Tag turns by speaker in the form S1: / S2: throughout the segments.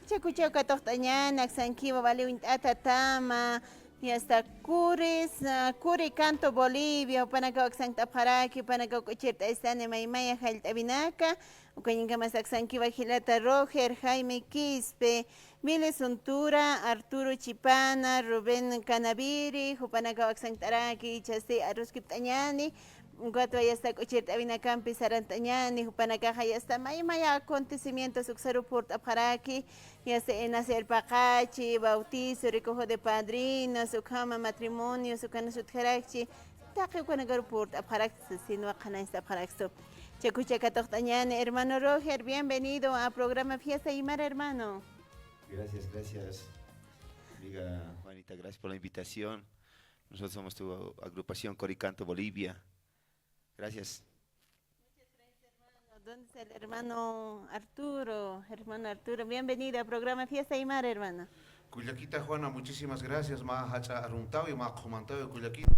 S1: Chacuchaca tohtañana, Sanquiva, Vale, Atatama, y hasta Curis, Curi Canto Bolivia, Panaco Santa Paraki, Panaco Cocheta Estane Maimaya, Jaltabinaca, Ucañinca Sanquiva, Gilata Roger, Jaime Quispe, Miles Untura, Arturo Chipana, Rubén Canaviri, Jupanaco Santaraki, Chaste Arusquiptañani, Guato ya está cocheta vina campi sarantañani, Jupanacaja ya está maya acontecimientos uxaru por taparaki, ya se nace el pacachi, bautizo, recojo de padrinos, ukama matrimonio, ukana sutjarachi, taqi cuanagar por taparaki, sino acana está paraxo. Checuchaca tohtañani, hermano Roger, bienvenido a programa Fiesta Aymara, hermano.
S2: Gracias, gracias, amiga Juanita, gracias por la invitación. Nosotros somos tu agrupación Coricanto Bolivia. Gracias.
S1: Muchas gracias, hermano. ¿Dónde está el hermano Arturo? Hermano Arturo, bienvenido al programa Fiesta Aymara, hermano.
S3: Cuyaquita Juana, muchísimas gracias, más hacha arruntado y más comantado de Cuyaquita.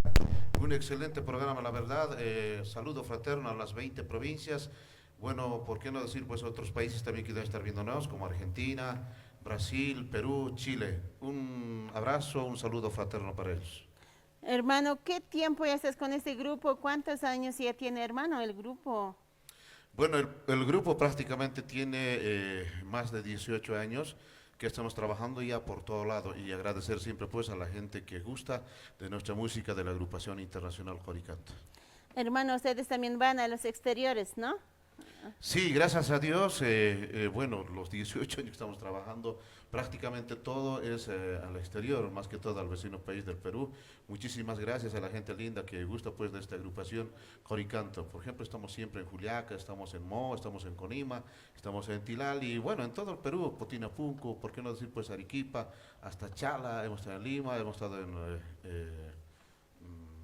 S3: Un excelente programa, la verdad. Saludo fraterno a las 20 provincias. Bueno, ¿por qué no decir pues otros países también que deben estar viéndonos, como Argentina, Brasil, Perú, Chile? Un abrazo, un saludo fraterno para ellos.
S1: Hermano, ¿qué tiempo ya estás con este grupo? ¿Cuántos años ya tiene, hermano, el grupo?
S3: Bueno, el grupo prácticamente tiene más de 18 años que estamos trabajando ya por todo lado y agradecer siempre pues a la gente que gusta de nuestra música de la agrupación internacional Coricanto.
S1: Hermano, ustedes también van a los exteriores, ¿no?
S3: Sí, gracias a Dios, bueno, los 18 años que estamos trabajando, prácticamente todo es al exterior, más que todo al vecino país del Perú. Muchísimas gracias a la gente linda que gusta pues de esta agrupación Coricanto. Por ejemplo, estamos siempre en Juliaca, estamos en Mo, estamos en Conima, estamos en Tilal y bueno, en todo el Perú, Potinapunco, por qué no decir pues Arequipa, hasta Chala, hemos estado en Lima, hemos estado en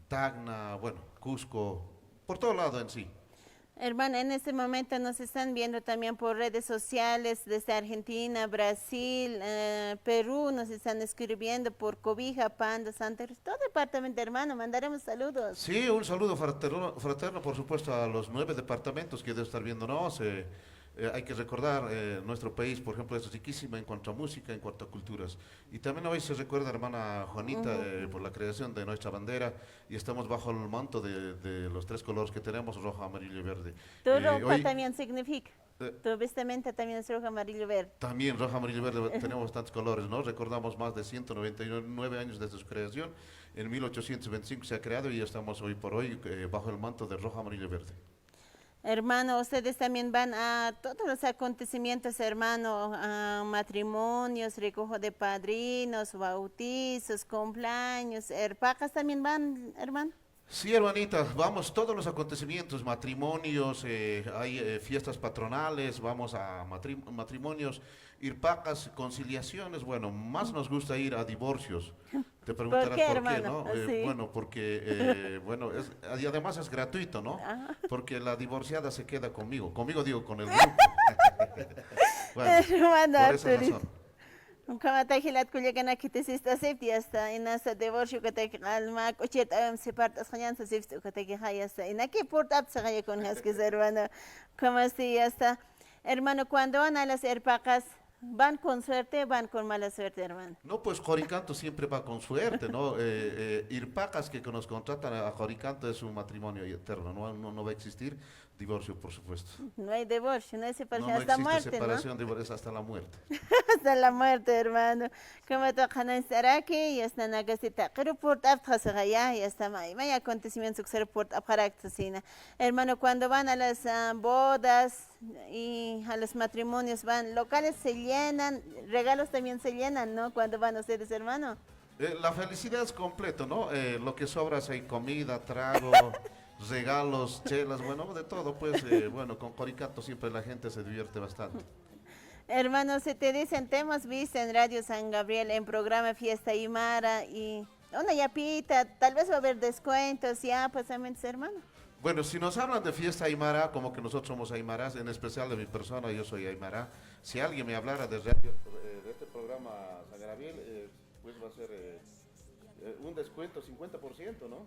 S3: Tacna, bueno, Cusco, por todo lado en sí.
S1: Hermano, en este momento nos están viendo también por redes sociales desde Argentina, Brasil, Perú, nos están escribiendo por Cobija, Pando, Santa Cruz, todo departamento, hermano, mandaremos saludos.
S3: Sí, un saludo fraterno, fraterno, por supuesto, a los 9 departamentos que deben estar viéndonos. Hay que recordar, nuestro país, por ejemplo, es riquísimo en cuanto a música, en cuanto a culturas. Y también hoy se recuerda, hermana Juanita, por la creación de nuestra bandera y estamos bajo el manto de los tres colores que tenemos, rojo, amarillo y verde.
S1: Tu ropa
S3: Hoy,
S1: también significa, tu vestimenta también es rojo, amarillo, verde.
S3: también rojo, amarillo y verde tenemos bastantes colores, ¿no? Recordamos más de 199 años desde su creación. En 1825 se ha creado y estamos hoy por hoy bajo el manto de rojo, amarillo y verde.
S1: Hermano, ustedes también van a todos los acontecimientos, hermano, a matrimonios, recojo de padrinos, bautizos, cumpleaños, herpacas también van, hermano.
S3: Sí, hermanita, vamos todos los acontecimientos, matrimonios, hay fiestas patronales, vamos a matrimonios, irpacas, conciliaciones, bueno, más nos gusta ir a divorcios. Te preguntarás
S1: ¿Por qué,
S3: por qué,
S1: hermano?
S3: ¿no?
S1: Sí.
S3: Bueno, porque, bueno, y además es gratuito, ¿no?
S1: Ajá.
S3: Porque la divorciada se queda conmigo digo, con el grupo. Bueno,
S1: Hermano
S3: por esa
S1: Arturito.
S3: razón.
S1: Kama tahilat kulyagana kitisista safety hasta inasa divorcio katak alma kuchet se partas khanyansa safety katak hayasta inaki port up sa kaya con haskes hermano. Como si hasta hermano cuando van a las herpacas van con suerte, van con mala suerte, hermano.
S3: No, pues Joricanto siempre va con suerte, ¿no? Irpacas que nos contratan a Joricanto es un matrimonio eterno, no va a existir divorcio, por supuesto.
S1: No hay divorcio, no hay separación,
S3: No
S1: hasta
S3: existe
S1: muerte,
S3: separación, divorcio, es hasta la muerte.
S1: hasta la muerte, hermano. Como tocan estar aquí y hasta nagasita. Pero por ya y hasta may acontecimientos que por aparactosina. Hermano, cuando van a las bodas y a los matrimonios van, locales se llenan, regalos también se llenan, ¿no? Cuando van ustedes, hermano.
S3: La felicidad es completo, ¿no? Lo que sobra es hay comida, trago, regalos, chelas, bueno, de todo, pues, bueno, con Coricanto siempre la gente se divierte bastante.
S1: Hermano, se te dicen, te hemos visto en Radio San Gabriel en programa Fiesta Aymara y una yapita, tal vez va a haber descuentos, ya, pasamientos, hermano.
S3: Bueno, si nos hablan de fiesta aymara, como que nosotros somos aymaras, en especial de mi persona, yo soy aymara. Si alguien me hablara de, de este programa San Gabriel, pues va a ser un descuento 50%, ¿no?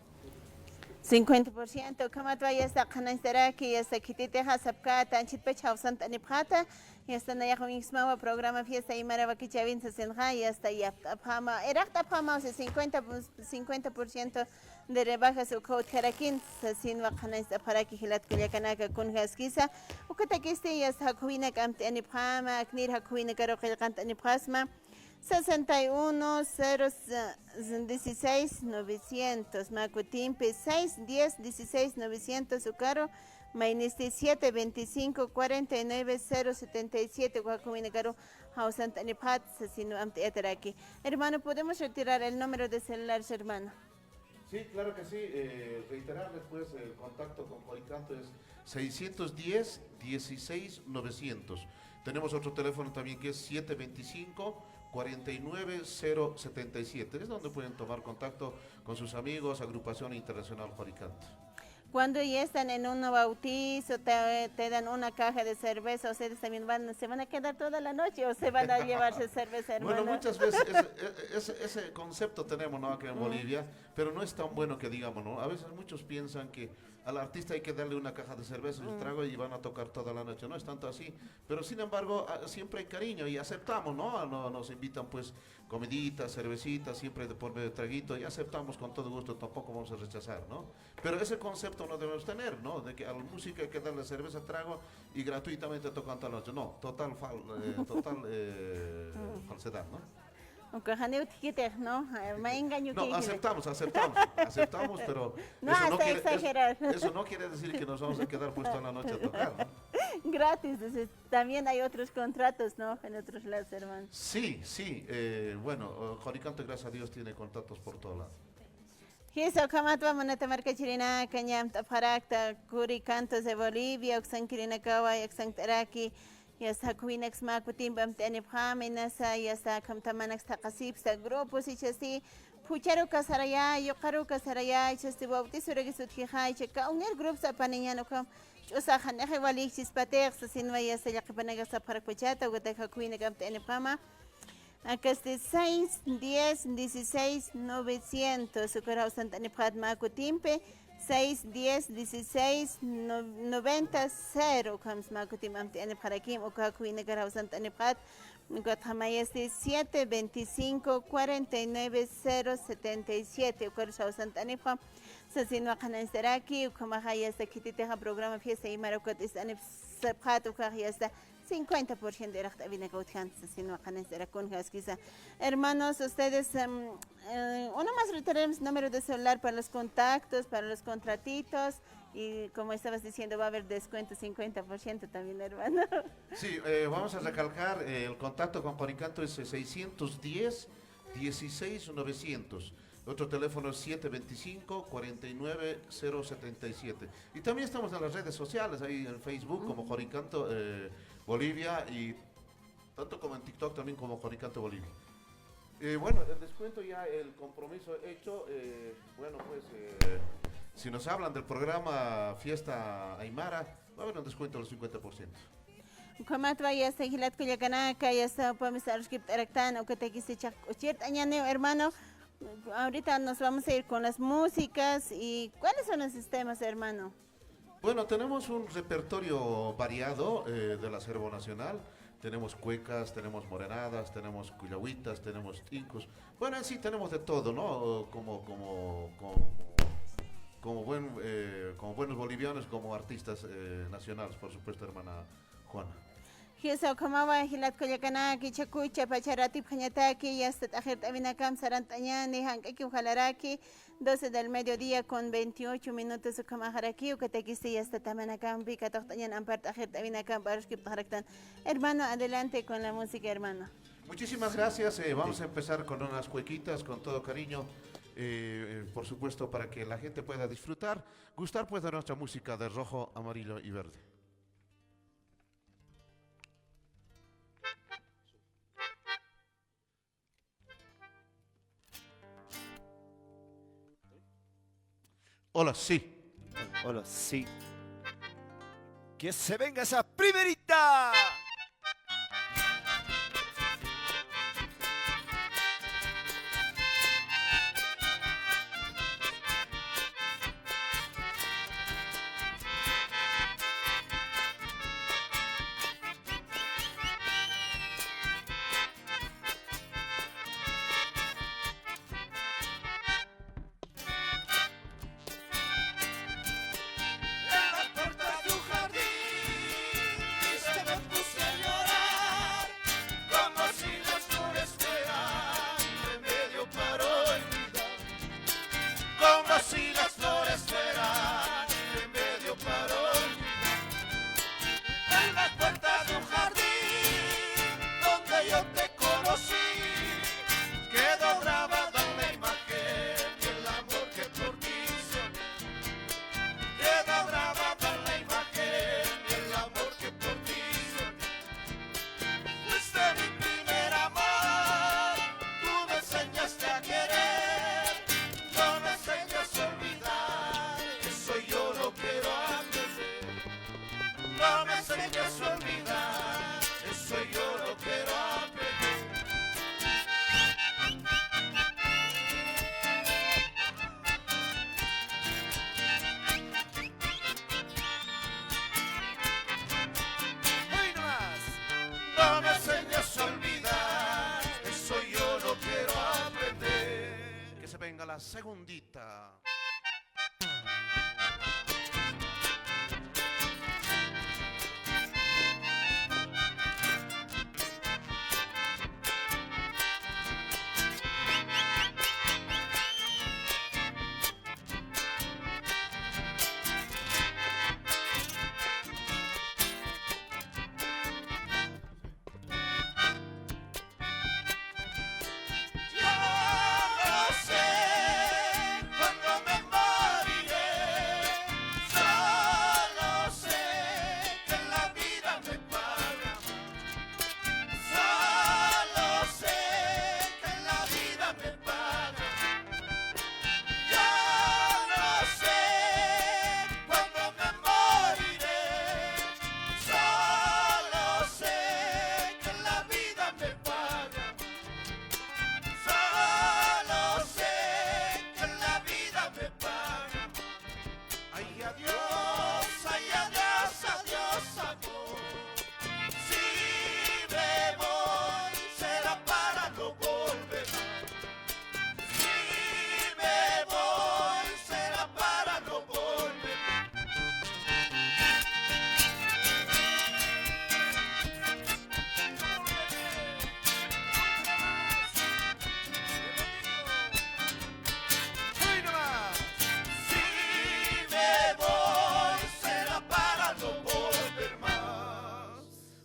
S1: 50%. Kamatwa ya está Kananstaraki, ya está Kitite Hasapkata, Anchitpech Hausant Anipata, ya está Nayahuisma, programa Fiesta y Maravakichavin Senja, ya está Yaptapama, Eraktapama, 50% de rebajas o code Karakin, sin Wakanasta Paraki Hilat Kuyakanaka con Haskisa, Ukatakisti, ya está Hakuina Kamt Anipama, Knir Hakuina Karokil Kant Anipasma. 61 016 900 Macutimpe 6 10 16 900 Ucaro Mainiste 7 25 49 077 Guacuminegaro Hausant Anipat Sasino Amteataraki. Hermano, ¿podemos retirar el número de celular, hermano?
S3: Sí, claro que sí. Reiterar después el contacto con Coricanto es 610 16 900. Tenemos otro teléfono también que es 725 49077. Es donde pueden tomar contacto con sus amigos, Agrupación Internacional Coricanto.
S1: Cuando ya están en un bautizo, te dan una caja de cerveza, ustedes también se van a quedar toda la noche o se van a llevarse cerveza, hermano.
S3: Bueno, muchas veces ese concepto tenemos, ¿no?, aquí en Bolivia, pero no es tan bueno que digamos, ¿no? A veces muchos piensan que al artista hay que darle una caja de cerveza y trago y van a tocar toda la noche. No es tanto así, pero sin embargo siempre hay cariño y aceptamos, ¿no? Nos invitan pues comiditas, cervecitas, siempre por medio de traguito y aceptamos con todo gusto, tampoco vamos a rechazar, ¿no? Pero ese concepto no debemos tener, ¿no? De que a la música hay que darle cerveza, trago y gratuitamente tocan toda la noche. No, total falsedad, ¿no?
S1: ¿No? Me engaño.
S3: No, aceptamos, pero
S1: no
S3: eso
S1: hasta exagerar.
S3: Eso no quiere decir que nos vamos a quedar pues toda la noche a tocar, ¿no?
S1: Gratis, entonces, también hay otros contratos, ¿no? En otros lados, hermano.
S3: Sí, bueno, Coricanto, gracias a Dios, tiene contratos por todos lados.
S1: Hizo kamatwa moneta marca chirina, cañam taparakta, Coricantos de Bolivia, Oxan Kirinakawa, Oxan Taraki, ya está Kuinex Makutim Bamtenipame, Nasa, ya está Kamtamanax Takasipsta, grupos y chasti, Pucharo Casaraya, Yokaru Casaraya, Chasti Bautizo Regisutijai, Checa, unir grupos a Paniñano com, Chosahan, Ejewalik, Chispatex, Sinvaya, Sayakapanagas a Parapachata, Goteka Kuinegam Tenipama. Acá este 6, 10, 16, 900, Sucarao Santa Niprat Macutimpe, 6, 10, 16, 90, 0, Kams Macutim Amti Aniparakim, Okakuine Garao Santa Niprat, Guatamay 7, 25, 49, 0, 77, Ucarao Santa Nipram, Sasino Akananseraki, Ukamahaya Sakititeja Programa Fiesta y Marocot is Anip Saphat, Ukahia 50% de Rachtabina Gautjan, sino Acanes de Racun Gasquiza. Hermanos, ustedes, uno más reiteramos número de celular para los contactos, para los contratitos, y como estabas diciendo, va a haber descuento 50% también, hermano.
S3: Sí, vamos a recalcar, el contacto con Coricanto es 610 16 900. Otro teléfono es 725 49 077. Y también estamos en las redes sociales, ahí en Facebook como Coricanto Bolivia y tanto como en TikTok también como Coricanto Bolivia. Bueno, el descuento ya, el compromiso hecho, bueno pues si nos hablan del programa Fiesta Aymara, va a haber un descuento del 50%.
S1: Comatwa ya está Gilat Cuyacanaka, ya está Pomisar Skip Erectano, que te quise chacochirt, añaneo, hermano. Ahorita nos vamos a ir con las músicas y ¿cuáles son los sistemas, hermano?
S3: Bueno, tenemos un repertorio variado del acervo nacional. Tenemos cuecas, tenemos morenadas, tenemos cuyahuitas, tenemos tincos. Bueno, en sí tenemos de todo, ¿no? Como buenos bolivianos, como artistas nacionales, por supuesto, hermana Juana.
S1: Hizo Kamawa, Hilat Koyakanaki, Chacucha, Pacharati, Pañataki, Yastat Ajer Tavinakam, Sarantañani, Hankaki, Ujalaraki, 12 del mediodía con 28 minutos, Ukamaharaki, Ukatekiste, Yastat Tamanakam, Pika Tochtañan, Ampart Ajer Tavinakam, Barashkip Taraktan. Hermano, adelante con la música, hermano.
S3: Muchísimas gracias. Vamos a empezar con unas cuequitas, con todo cariño. Por supuesto, para que la gente pueda disfrutar, gustar pues de nuestra música de rojo, amarillo y verde. Hola, sí.
S2: Hola, sí. Que se venga esa primerita.
S3: la segundita.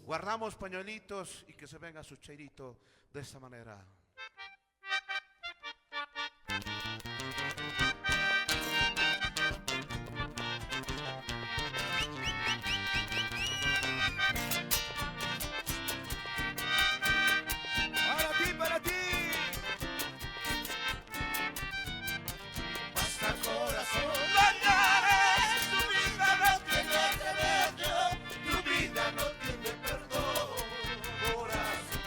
S3: Guardamos pañuelitos y que se venga su cheirito de esta manera.
S4: Para ti.
S5: Basta corazón, no llores, tu vida no tiene remedio, tu vida no tiene perdón, corazón.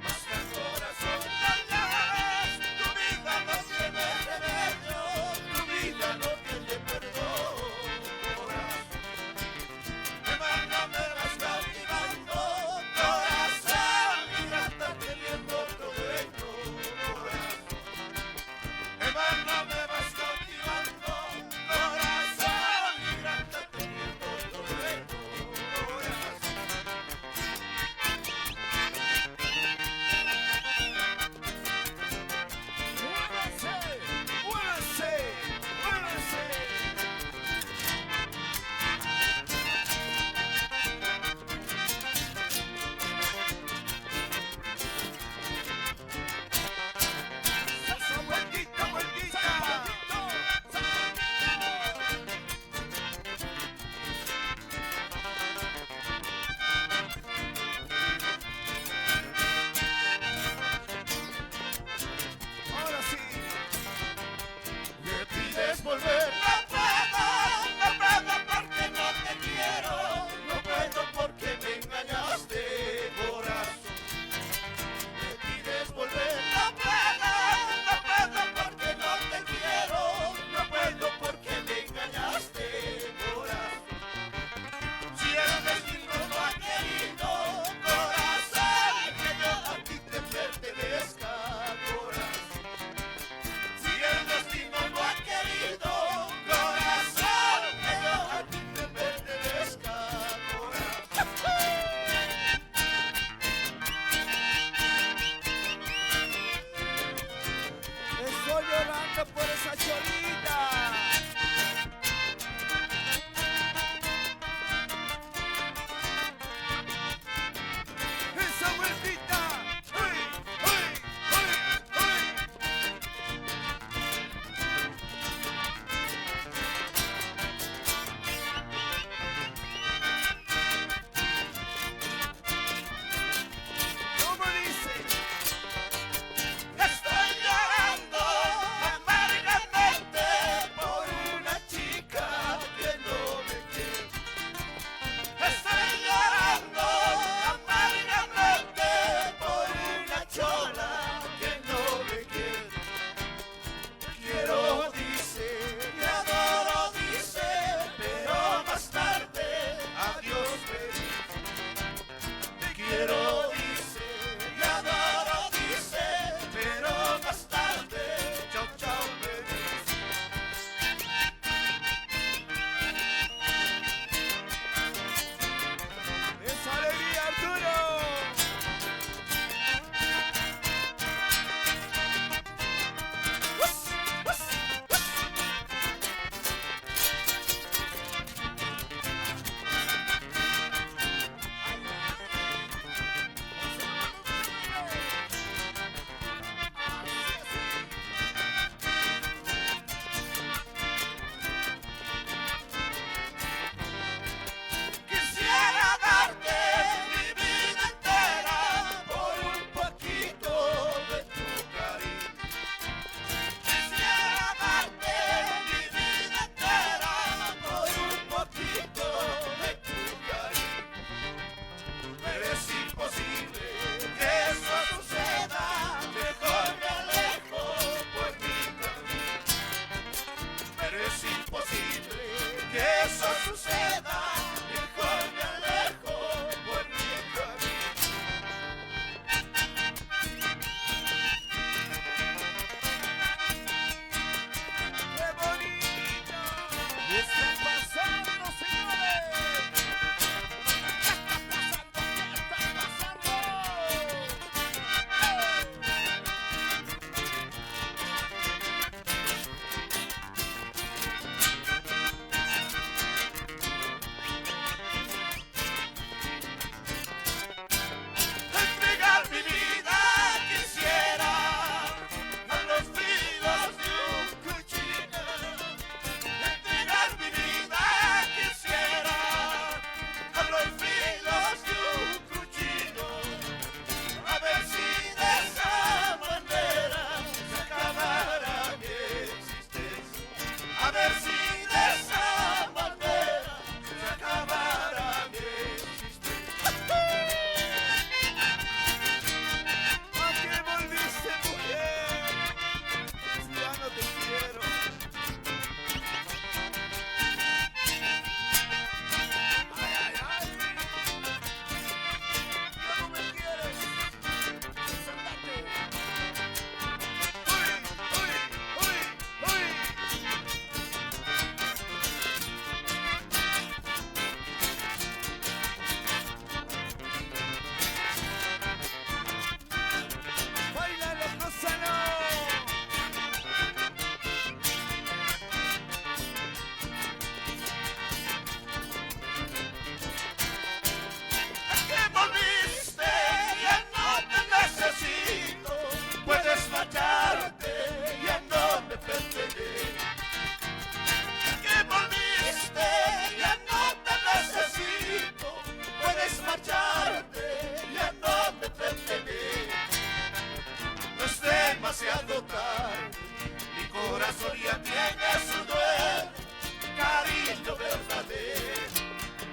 S5: Basta corazón, no llores, tu vida no tiene remedio, tu vida no tiene perdón, corazón. Hermana, me vas cautivando, corazón, mira, está teniendo otro dueño, corazón. Hermano, me vas cautivando, corazón, mira, está teniendo otro dueño, corazón. Muévanse.
S4: Ahora sí.
S5: Me pides volver, no puedo porque no te quiero, no puedo porque me engañaste, corazón. Me pides volver, no puedo porque no te quiero, no puedo porque me engañaste, corazón. Si el destino no ha querido, corazón, que yo a ti te pertenezca, corazón. Si el destino no ha querido, corazón, que yo a ti te pertenezca, corazón.
S4: Estoy llorando por esa cholita. Esa vueltita. ¡Uy, uy, uy, uy! ¿Cómo dice?
S5: Estoy llorando amargamente corazón ya tiene su dueño, cariño verdadero,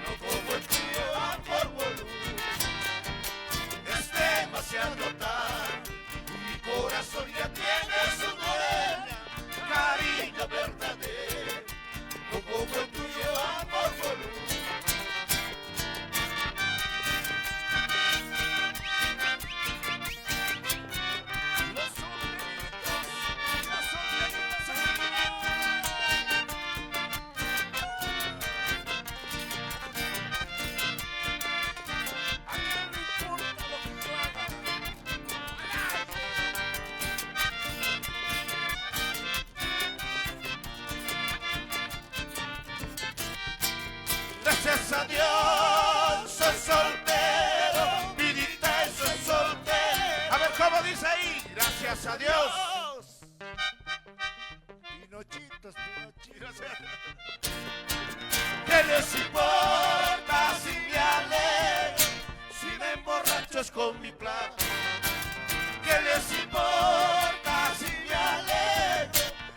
S5: no como el tuyo por volumen. Es demasiado tarde, mi corazón ya tiene su dueño, cariño verdadero, no como el tuyo por volumen. Gracias a Dios soy soltero, vidita y soy soltero. A ver cómo dice ahí, gracias a Dios.
S4: Pinochitos, pinochitos.
S5: ¿Qué les importa si me alegro, si me emborracho es con mi plata? ¿Qué les importa si me alegro,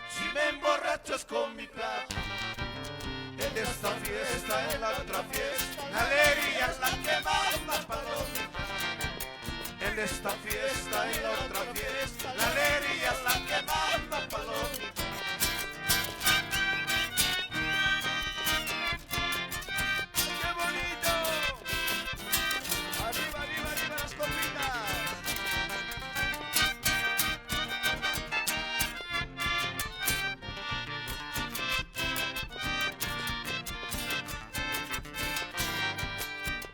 S5: si me emborracho es con mi plata? En esta fiesta, en la otra fiesta, la alegría es la que más da palomita. En esta fiesta, en la otra fiesta, la alegría es la que más da palomita.
S4: ¡Qué bonito! Arriba, arriba, arriba las copitas.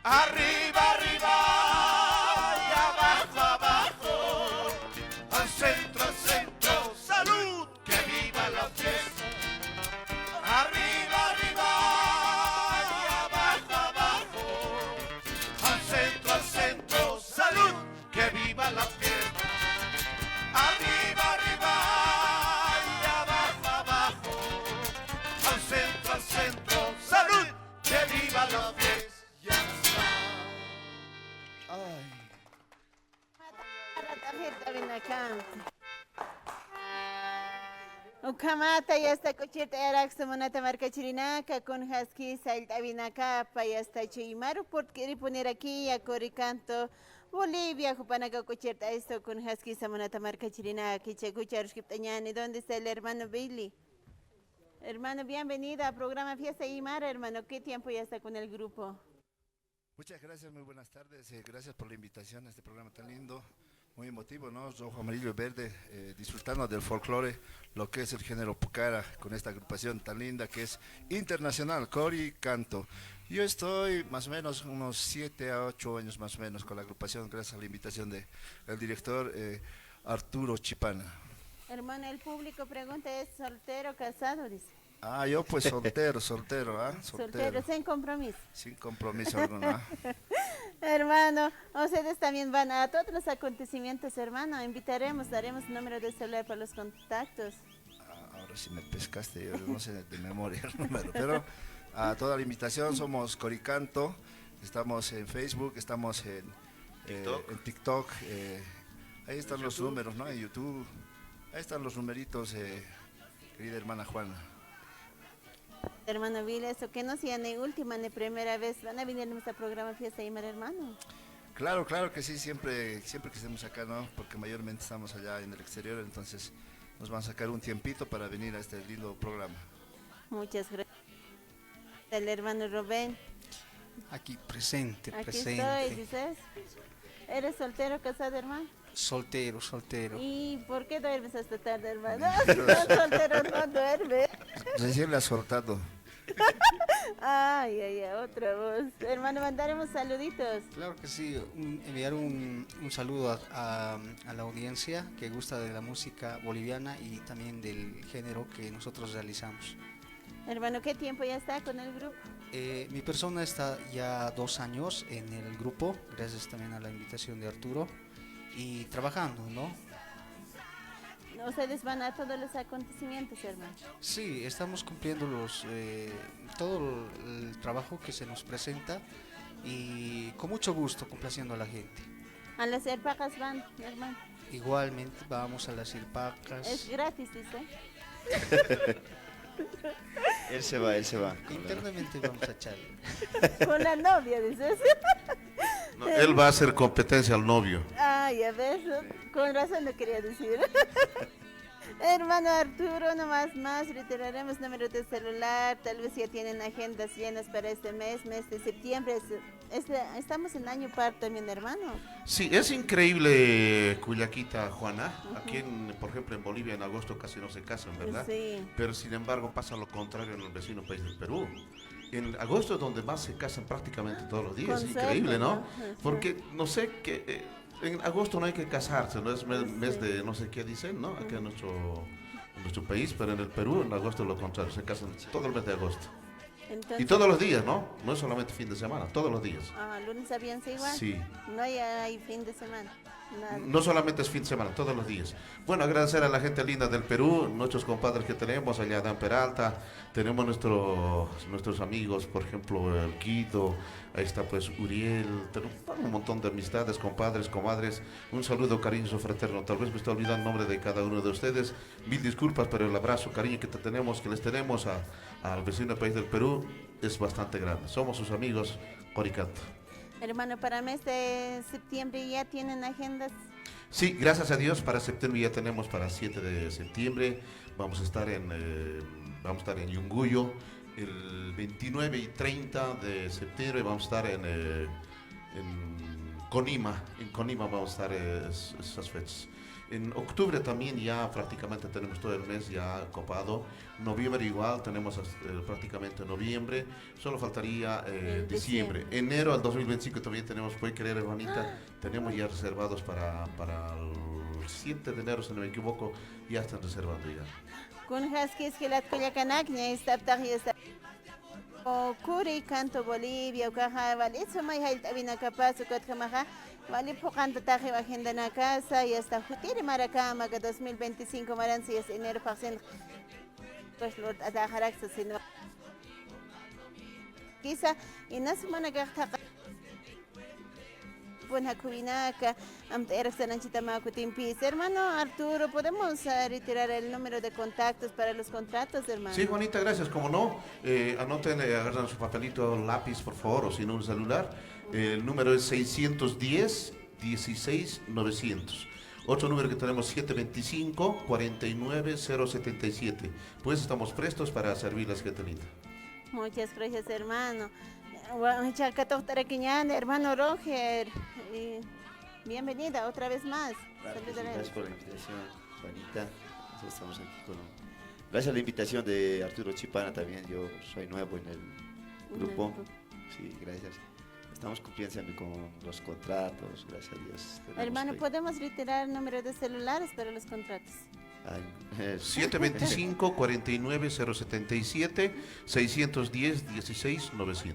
S5: Arriba, arriba y abajo, abajo, al centro, salud, que viva la fiesta. Arriba, arriba y abajo, abajo, al centro, salud, que viva la fiesta. Arriba, arriba y abajo, abajo, al centro, salud, que viva la fiesta. Ya está. Ay.
S1: Tarjeta vinacante. Ukamata ya está cochirta erax monata marca chirinaka con husky salta vinacapa ya está chimaru por quiere poner aquí ya coricanto Bolivia jupanaga cochirta esto con husky samonata marca chirinaka checuchar skiptañani. ¿Dónde está el hermano Billy? Hermano, bienvenido a programa Fiesta Aymara, hermano. ¿Qué tiempo ya está con el grupo?
S6: Muchas gracias, muy buenas tardes. Gracias por la invitación a este programa tan lindo, muy emotivo, ¿no? Rojo, amarillo y verde, disfrutando del folclore, lo que es el género pucara, con esta agrupación tan linda que es internacional, Cori Canto. Yo estoy más o menos unos 7 a 8 años más o menos con la agrupación, gracias a la invitación del director Arturo Chipana.
S1: Hermano, el público pregunta, ¿es soltero o casado? Dice.
S6: Ah, yo pues soltero,
S1: Soltero, sin compromiso.
S6: sin compromiso alguno. ¿Ah?
S1: Hermano, ustedes también van a todos los acontecimientos, hermano. Invitaremos, daremos un número de celular para los contactos.
S6: Ahora sí me pescaste, yo no sé de memoria el número, pero a toda la invitación, somos Coricanto, estamos en Facebook, estamos en TikTok, ahí están los números, ¿no? En YouTube, ahí están los numeritos, querida hermana Juana.
S1: Hermano Vila, eso que no sea ni última ni primera vez, van a venir a nuestro programa Fiesta Aymara, hermano.
S6: Claro que sí, siempre que estemos acá, ¿no? Porque mayormente estamos allá en el exterior, entonces nos van a sacar un tiempito para venir a este lindo programa.
S1: Muchas gracias. El hermano Rubén.
S7: Aquí presente,
S1: Aquí
S7: presente.
S1: estoy, dices. ¿Eres soltero, casado, hermano?
S7: Soltero, soltero.
S1: ¿Y por qué duermes hasta tarde, hermano? No, soltero no duerme.
S6: Recién le ha soltado.
S1: Ay, ay, ay, otra voz. Hermano, mandaremos saluditos.
S7: Claro que sí, enviar un saludo a la audiencia que gusta de la música boliviana y también del género que nosotros realizamos.
S1: Hermano, ¿qué tiempo ya está con el grupo?
S7: Mi persona está ya 2 años en el grupo, gracias también a la invitación de Arturo, y trabajando, ¿no?
S1: Ustedes van a todos los acontecimientos, hermano.
S7: Sí, estamos cumpliendo todo el trabajo que se nos presenta y con mucho gusto complaciendo a la gente.
S1: A las herpacas van, hermano.
S7: Igualmente vamos a las Irpacas.
S1: Es gratis, dice.
S2: Él se va, él se va.
S7: Internamente vamos a echarle.
S1: Con la novia, dices.
S3: No, él va a hacer competencia al novio.
S1: Ay, a ver, con razón lo quería decir. Hermano Arturo, nomás más, reiteraremos número de celular, tal vez ya tienen agendas llenas para este mes de septiembre. Estamos en año par también, hermano.
S3: Sí, es increíble, Cuyaquita, Juana. Aquí, por ejemplo, en Bolivia en agosto casi no se casan, ¿verdad?
S1: Sí.
S3: Pero sin embargo pasa lo contrario en el vecino país del Perú. En agosto es donde más se casan prácticamente todos los días.
S1: Con
S3: Es increíble,
S1: suerte,
S3: ¿no?
S1: ¿no?
S3: Porque no sé qué. En agosto no hay que casarse, no es mes de no sé qué dicen, ¿no? Aquí en nuestro país, pero en el Perú en agosto es lo contrario, se casan todo el mes de agosto.
S1: Entonces,
S3: Y todos los días, ¿no? No es solamente fin de semana, todos los días.
S1: lunes a viernes igual.
S3: Sí.
S1: No hay fin de semana. Nada.
S3: No solamente es fin de semana, todos los días. Bueno, agradecer a la gente linda del Perú, nuestros compadres que tenemos, allá Dan Peralta, tenemos nuestros amigos, por ejemplo, el Guido, ahí está pues Uriel, tenemos un montón de amistades, compadres, comadres, un saludo cariñoso fraterno, tal vez me estoy olvidando el nombre de cada uno de ustedes, mil disculpas, pero el abrazo, cariño que les tenemos al vecino país del Perú es bastante grande, somos sus amigos, Coricanto.
S1: Hermano, para mes de septiembre ya tienen agendas.
S3: Sí, gracias a Dios, para septiembre ya tenemos para 7 de septiembre, vamos a estar en Yunguyo, el 29 y 30 de septiembre vamos a estar en Conima vamos a estar esas fechas. En octubre también ya prácticamente tenemos todo el mes ya copado. Noviembre igual, tenemos prácticamente noviembre. Solo faltaría diciembre. Enero al 2025 también tenemos, puede creer hermanita, tenemos ya reservados para el 7 de enero, si no me equivoco, ya están reservando ya.
S1: Con Haskis que la Culiacanak, ya está Curi, Canto Bolivia, Ucaja, vale, eso me ha ido capaz, Ucatcamaja, vale, Pocanta Taje, Agenda na casa, y hasta Jutiri Maracama, que 2025 Maranzi es enero, Paxen, pues Lord Adaharaxa, sino quizá, y no se van a gastar. Hermano Arturo, ¿podemos retirar el número de contactos para los contratos, hermano?
S3: Sí, Juanita, gracias. Como no, anoten, agarran su papelito, lápiz, por favor, o si no un celular. El número es 610-16-900. Otro número que tenemos 725-49-077. Pues estamos prestos para servirles, gente linda.
S1: Muchas gracias, hermano. Hermano Roger, bienvenida otra vez más.
S2: Claro que sí, gracias por la invitación, Juanita. Nosotros estamos aquí gracias a la invitación de Arturo Chipana también. Yo soy nuevo en el grupo. Sí, gracias. Estamos cumpliendo siempre con los contratos, gracias a Dios.
S1: Hermano, ¿podemos retirar el número de celulares para los contratos?
S3: 725-49-077, 610-16-900.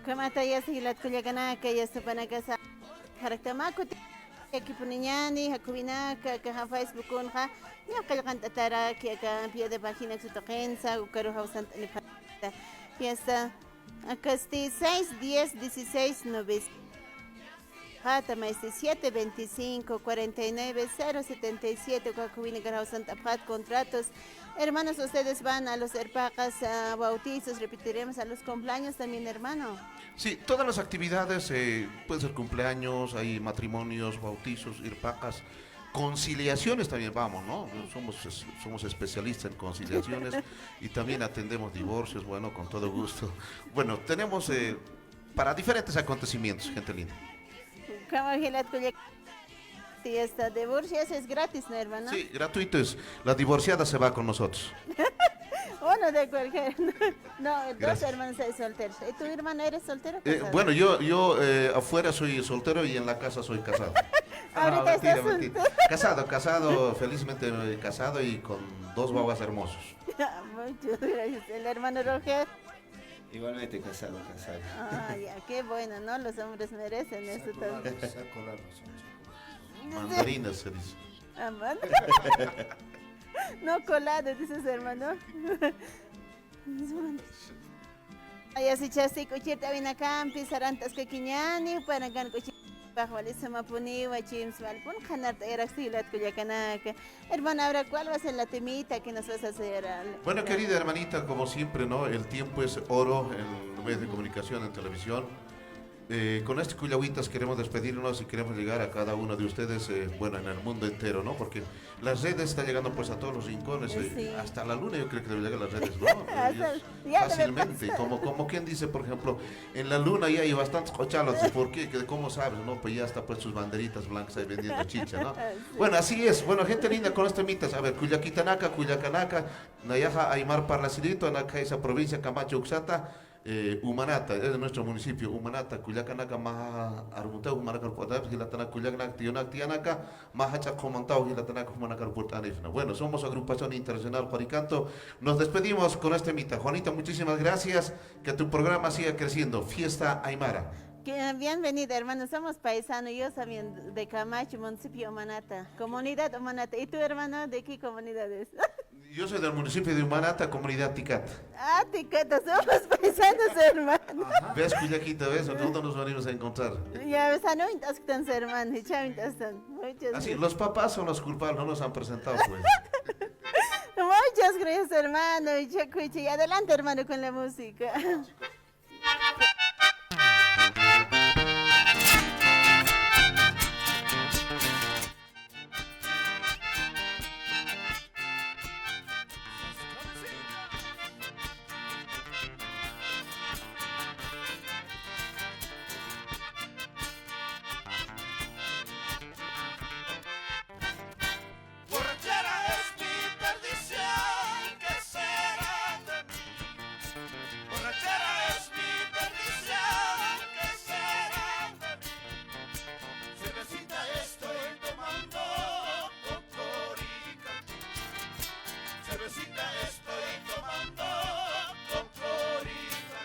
S1: Kamata ya sigilat kuliaganaka ya sapanakasa haraktamako equipo niñani hakubinaka ka Facebook kunha ya kalkan tatara que acá pie de página su toquenza ukaru hausan ni fiesta acá 6 10 16 9 Hatama 725 49 077 Kakubini Garau Santa Pat contratos. Hermanos, ustedes van a los herpacas, a bautizos, repetiremos a los cumpleaños también, hermano.
S3: Sí, todas las actividades, pueden ser cumpleaños, hay matrimonios, bautizos, herpacas, conciliaciones también vamos, ¿no? Somos especialistas en conciliaciones y también atendemos divorcios, bueno, con todo gusto. Bueno, tenemos para diferentes acontecimientos, gente linda.
S1: Si esta divorcios es gratis, ¿no, hermano?
S3: Sí, gratuito es. La divorciada se va con nosotros.
S1: Uno de cualquier. No,
S3: Gracias.
S1: dos hermanos hay solteros. ¿Y tu hermano eres soltero?
S3: Bueno, yo afuera soy soltero y en la casa soy casado.
S1: Ahorita estás
S3: mentira. Casado, felizmente casado y con 2 guaguas hermosos.
S1: Muchas gracias. El hermano Roger.
S2: Igualmente casado.
S1: Ah, ya, qué bueno, ¿no? Los hombres merecen eso también.
S3: Mandarinas se dice.
S1: No colado, dices, hermano. Ay, así chasti, cochirta vina campi, sarantas que quiñani, para gan paj vale samapuni wachim swalpun khanart era silat kuyakanaka. Hermano, ahora cuál va a ser la temita que nos vas a hacer.
S3: Bueno, querida hermanita, como siempre, ¿no? El tiempo es oro en los medios de comunicación, en televisión. Con este Cuyahuitas queremos despedirnos y queremos llegar a cada uno de ustedes, bueno, en el mundo entero, ¿no? Porque las redes están llegando pues a todos los rincones,
S1: Sí.
S3: hasta la luna yo creo que debe llegar las redes, ¿no?
S1: Ya debe
S3: Fácilmente,
S1: pasar.
S3: como quien dice, por ejemplo, en la luna ya hay bastantes cochalos, ¿por qué? ¿Cómo sabes, no? Pues ya está pues sus banderitas blancas ahí vendiendo chicha, ¿no? Bueno, así es, bueno, gente linda con este mitas, a ver, Cuyaquitanaka, Cuyacanaka, Nayaja, Aymar Parlacilito, Anaka, esa provincia, Camacho, Uxata, Umanata, es de nuestro municipio, Umanata, Cuyacanaka, Maha Arguntau, Humanaka, Potap, Gilatana, Cuyacanak, Tionak, Tianaca, Maha Chacomantau, Gilatanaca, Humanaka, Portanifna. Bueno, somos agrupación internacional Juaricanto. Nos despedimos con este mita. Juanita, muchísimas gracias. Que tu programa siga creciendo. Fiesta Aymara.
S1: Bienvenida, hermano. Somos paisanos. Yo también de Camacho, municipio Omanata. Comunidad Omanata. ¿Y tú, hermano, de qué comunidad es?
S3: Yo soy del municipio de Humanata, comunidad Ticat.
S1: Ah, Ticata, somos paisanos, hermano.
S3: ¿Ves, Cuyaquita, ves? ¿Dónde nos venimos a encontrar?
S1: Ya, ves, no intastan, hermano. Y chavintastan.
S3: Así, los papás son los culpables, no nos han presentado, pues.
S1: Muchas gracias, hermano. Y adelante, hermano, con la música.
S5: Borrachera es mi perdición, ¿qué será de mí? Borrachera es mi perdición, ¿qué será de mí? Cervecita estoy tomando con corica. Cervecita estoy tomando con corica.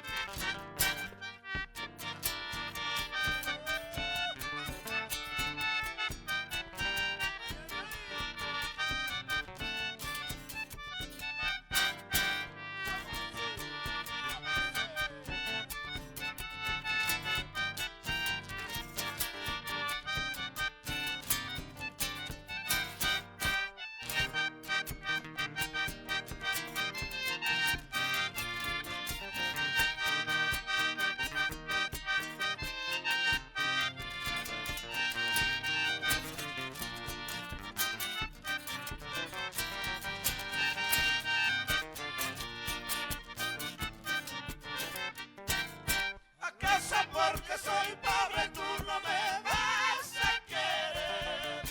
S5: ¿Acaso porque soy pobre tú no me vas a querer?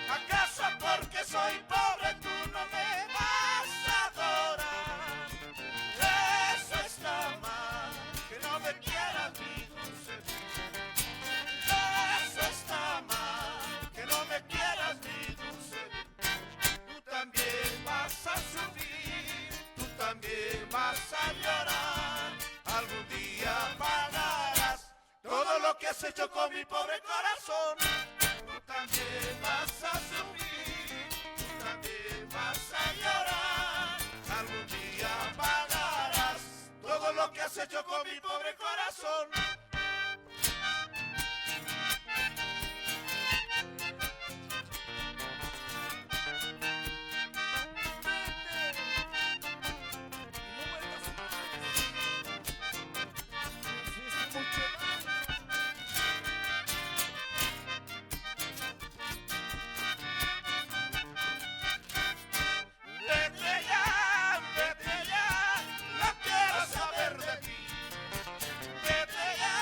S5: ¿Acaso porque soy pobre tú no me vas a adorar? Eso está mal, que no me quieras mi dulce vida. Eso está mal, que no me quieras mi dulce vida. Tú también vas a sufrir, tú también vas a llorar. Algún día pagarás todo lo que has hecho con mi pobre corazón. Tú también vas a sufrir, tú también vas a llorar. Algún día pagarás todo lo que has hecho con mi pobre corazón. Vete ya, no quiero saber de ti. Vete ya,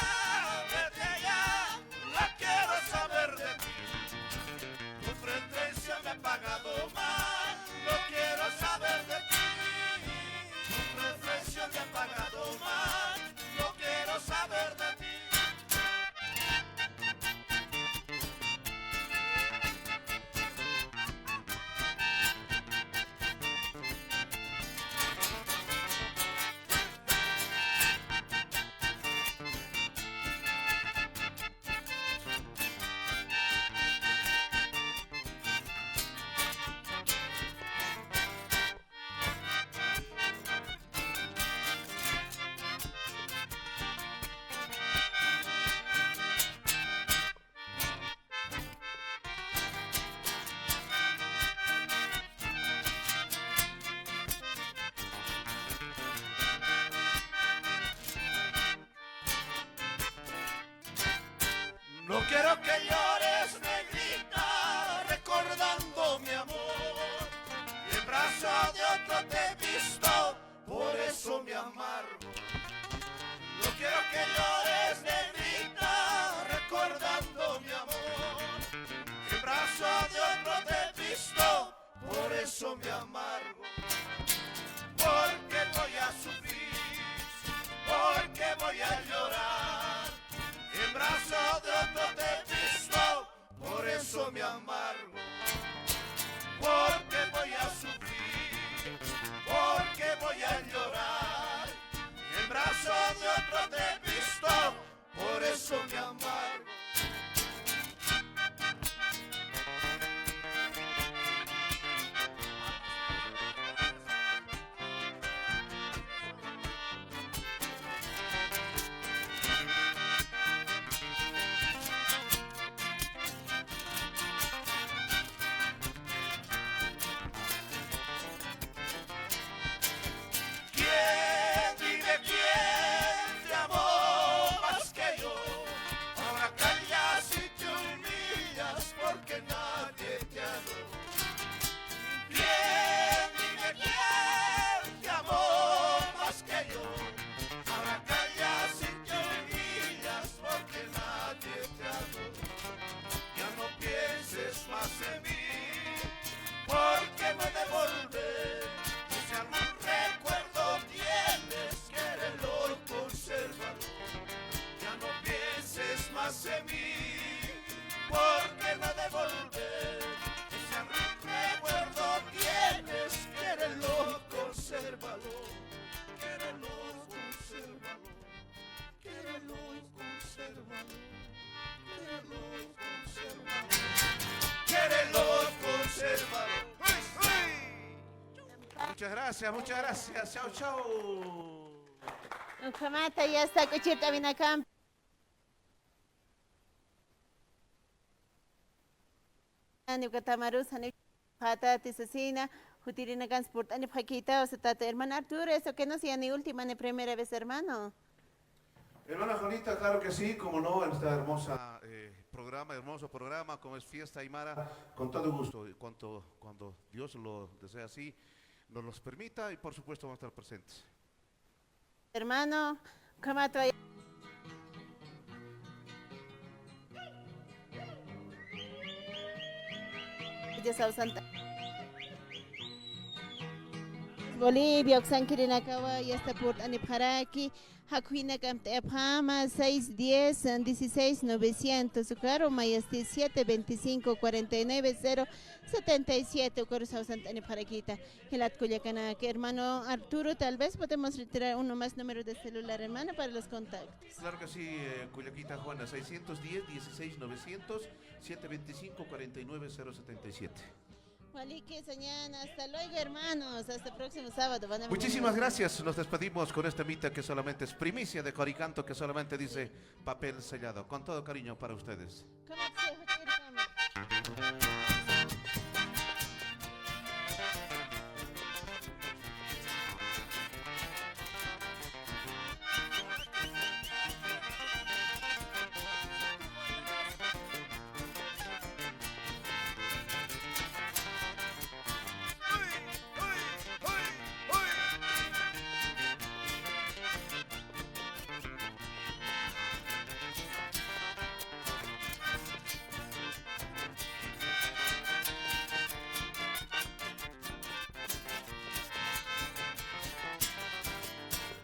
S5: quiero que llores, negrita, recordando mi amor. Y en brazo de otro te he visto, por eso me amargo. No quiero que llores, negrita, recordando mi amor. Y en brazo de otro te he visto, por eso me amargo. Porque voy a sufrir, porque voy a llorar. En brazo de otro te he visto, por eso me amargo. Porque voy a sufrir, porque voy a llorar. En brazo de otro te he visto, por eso me amargo. Porque no he de volver. Si algún recuerdo tienes, quédelo y consérvalo. Ya no pienses más en mí, porque no he de volver. Si algún recuerdo tienes, quédelo y consérvalo. Quédelo y consérvalo. Quédelo y consérvalo. Quédelo y consérvalo. Quédelo y consérvalo.
S3: Muchas gracias, muchas gracias. Chao, chao.
S1: Kamata ya está kuchirta binakam. Ani katamarusa ni pata tisasina, jutirina transport ani pakita o se tata hermana Arturo, eso que no sea ni última ni primera vez, hermano.
S3: Hermana Juanita, claro que sí, como no, en esta hermosa hermoso programa, como es Fiesta Aymara, con todo gusto, cuando Dios lo desea así, nos los permita y por supuesto vamos a estar presentes.
S1: Hermano, Kamata ya sabes, Santa Bolivia, Oxanquirinacaba, y hasta por Aniparaki, Hakuina Camteapama, 610 16 900, Sucaro, Mayasti 725 49 077, Corusao Santa Aniparaquita, Gelat Culiacana, que hermano Arturo, tal vez podemos retirar uno más número de celular, hermano, para los contactos.
S3: Claro que sí, Culiaquita Juana, 610 16 900 725 49 077.
S1: Maliki, Soñana, hasta luego, hermanos. Hasta el próximo sábado.
S3: Muchísimas gracias. Nos despedimos con esta mita que solamente es primicia de Coricanto, que solamente dice papel sellado. Con todo cariño para ustedes.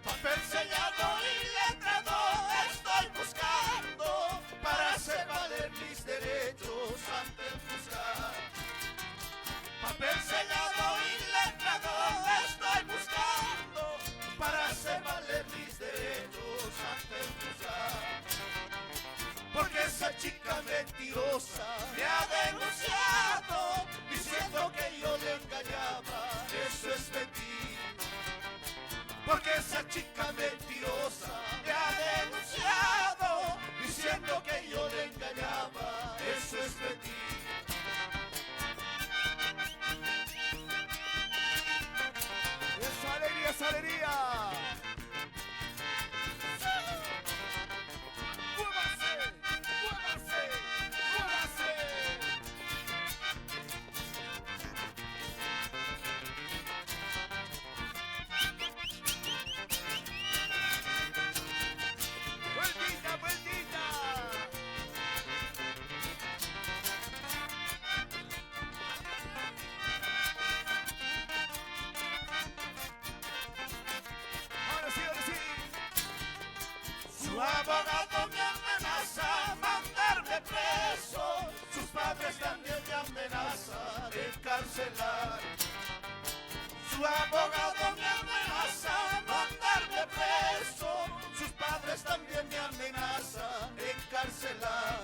S5: Papel sellado y letrado estoy buscando para hacer valer mis derechos ante el juzgado. Papel sellado y letrado estoy buscando para hacer valer mis derechos ante el juzgado. Porque esa chica mentirosa me ha denunciado diciendo que yo le engañaba, eso es mentira. Porque esa chica mentirosa me ha denunciado diciendo que yo le engañaba, eso es mentira. ¡Esa alegría, esa alegría! ¡Muévanse! ¡Muévanse! abogado me amenaza mandarme preso, sus padres también me amenazan encarcelar. Su abogado me amenaza mandarme preso, sus padres también me amenazan encarcelar.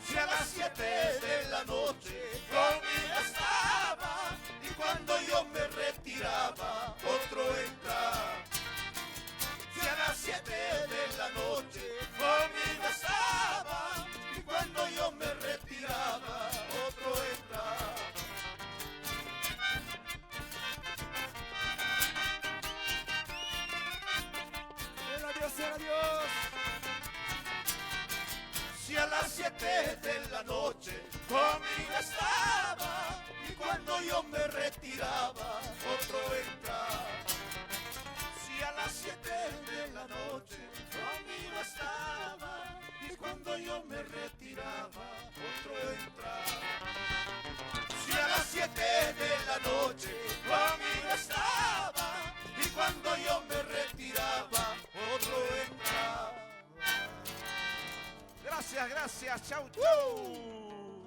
S5: Si a las 7 de la noche conmigo estaba y cuando yo me retiraba otro entraba. Si a las 7 de la noche conmigo estaba y cuando yo me retiraba otro entraba.
S4: Era Dios.
S5: Si a las 7 de la noche conmigo estaba y cuando yo me retiraba otro entraba. Si a las 7 de la noche conmigo estaba y cuando yo me retiraba otro entraba. Si a las 7 de la noche conmigo estaba y cuando yo me retiraba otro entraba.
S4: Gracias, chau, chau.